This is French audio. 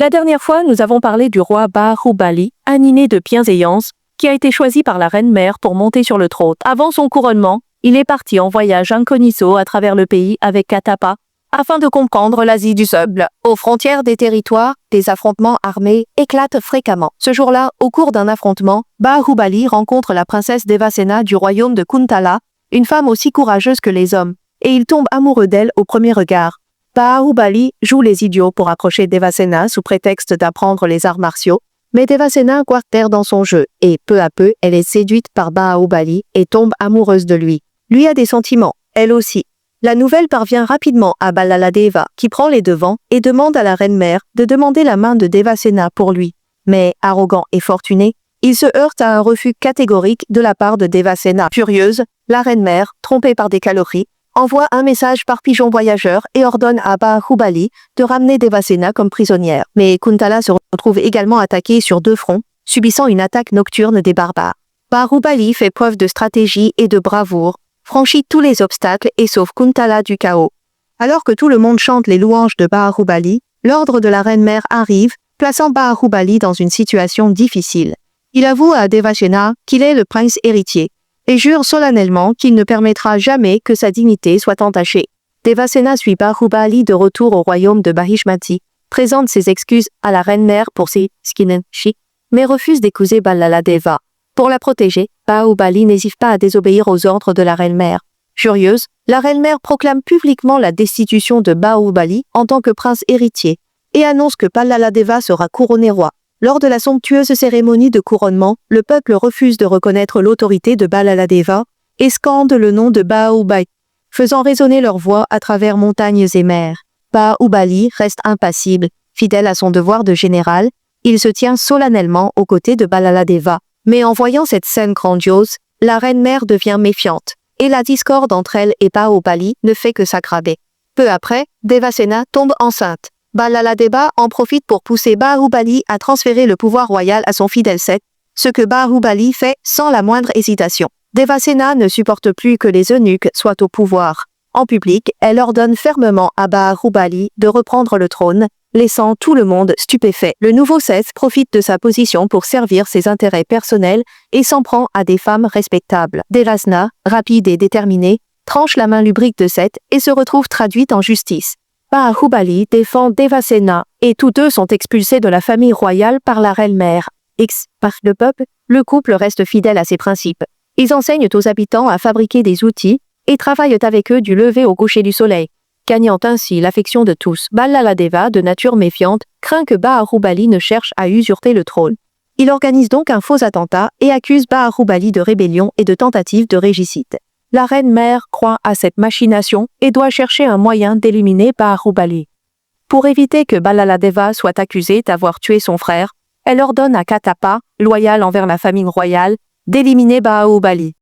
La dernière fois, nous avons parlé du roi Bahubali, animé de bienveillance, qui a été choisi par la reine-mère pour monter sur le trône. Avant son couronnement, il est parti en voyage incognito à travers le pays avec Katappa, afin de comprendre l'Asie du Sud. Aux frontières des territoires, des affrontements armés éclatent fréquemment. Ce jour-là, au cours d'un affrontement, Bahubali rencontre la princesse Devasena du royaume de Kuntala, une femme aussi courageuse que les hommes, et il tombe amoureux d'elle au premier regard. Bahubali joue les idiots pour approcher Devasena sous prétexte d'apprendre les arts martiaux, mais Devasena quarterre dans son jeu, et peu à peu, elle est séduite par Bahubali et tombe amoureuse de lui. Lui a des sentiments, elle aussi. La nouvelle parvient rapidement à Ballaladeva, qui prend les devants et demande à la reine-mère de demander la main de Devasena pour lui. Mais, arrogant et fortuné, il se heurte à un refus catégorique de la part de Devasena. Furieuse, la reine-mère, trompée par des calories, envoie un message par pigeon voyageur et ordonne à Bahubali de ramener Devasena comme prisonnière. Mais Kuntala se retrouve également attaqué sur deux fronts, subissant une attaque nocturne des barbares. Bahubali fait preuve de stratégie et de bravoure, franchit tous les obstacles et sauve Kuntala du chaos. Alors que tout le monde chante les louanges de Bahubali, l'ordre de la reine-mère arrive, plaçant Bahubali dans une situation difficile. Il avoue à Devasena qu'il est le prince héritier, et jure solennellement qu'il ne permettra jamais que sa dignité soit entachée. Devasena suit Bahubali de retour au royaume de Bahishmati, présente ses excuses à la reine-mère pour ses skinenshi, mais refuse d'épouser Ballaladeva. Pour la protéger, Bahubali n'hésite pas à désobéir aux ordres de la reine-mère. Furieuse, la reine-mère proclame publiquement la destitution de Bahubali en tant que prince héritier, et annonce que Ballaladeva sera couronné roi. Lors de la somptueuse cérémonie de couronnement, le peuple refuse de reconnaître l'autorité de Ballaladeva et scande le nom de Bahubali, faisant résonner leur voix à travers montagnes et mers. Bahubali reste impassible, fidèle à son devoir de général, il se tient solennellement aux côtés de Ballaladeva. Mais en voyant cette scène grandiose, la reine-mère devient méfiante, et la discorde entre elle et Bahubali ne fait que s'aggraver. Peu après, Devasena tombe enceinte. Ballaladeva en profite pour pousser Bahubali à transférer le pouvoir royal à son fidèle Seth, ce que Bahubali fait sans la moindre hésitation. Devasena ne supporte plus que les eunuques soient au pouvoir. En public, elle ordonne fermement à Bahubali de reprendre le trône, laissant tout le monde stupéfait. Le nouveau Seth profite de sa position pour servir ses intérêts personnels et s'en prend à des femmes respectables. Devasena, rapide et déterminée, tranche la main lubrique de Seth et se retrouve traduite en justice. Bahubali défend Devasena et tous deux sont expulsés de la famille royale par la reine-mère. Par le peuple, le couple reste fidèle à ses principes. Ils enseignent aux habitants à fabriquer des outils et travaillent avec eux du lever au coucher du soleil, gagnant ainsi l'affection de tous. Ballaladeva, de nature méfiante, craint que Bahubali ne cherche à usurper le trône. Il organise donc un faux attentat et accuse Bahubali de rébellion et de tentative de régicide. La reine-mère croit à cette machination et doit chercher un moyen d'éliminer Bahubali. Pour éviter que Ballaladeva soit accusé d'avoir tué son frère, elle ordonne à Katappa, loyal envers la famille royale, d'éliminer Bahubali.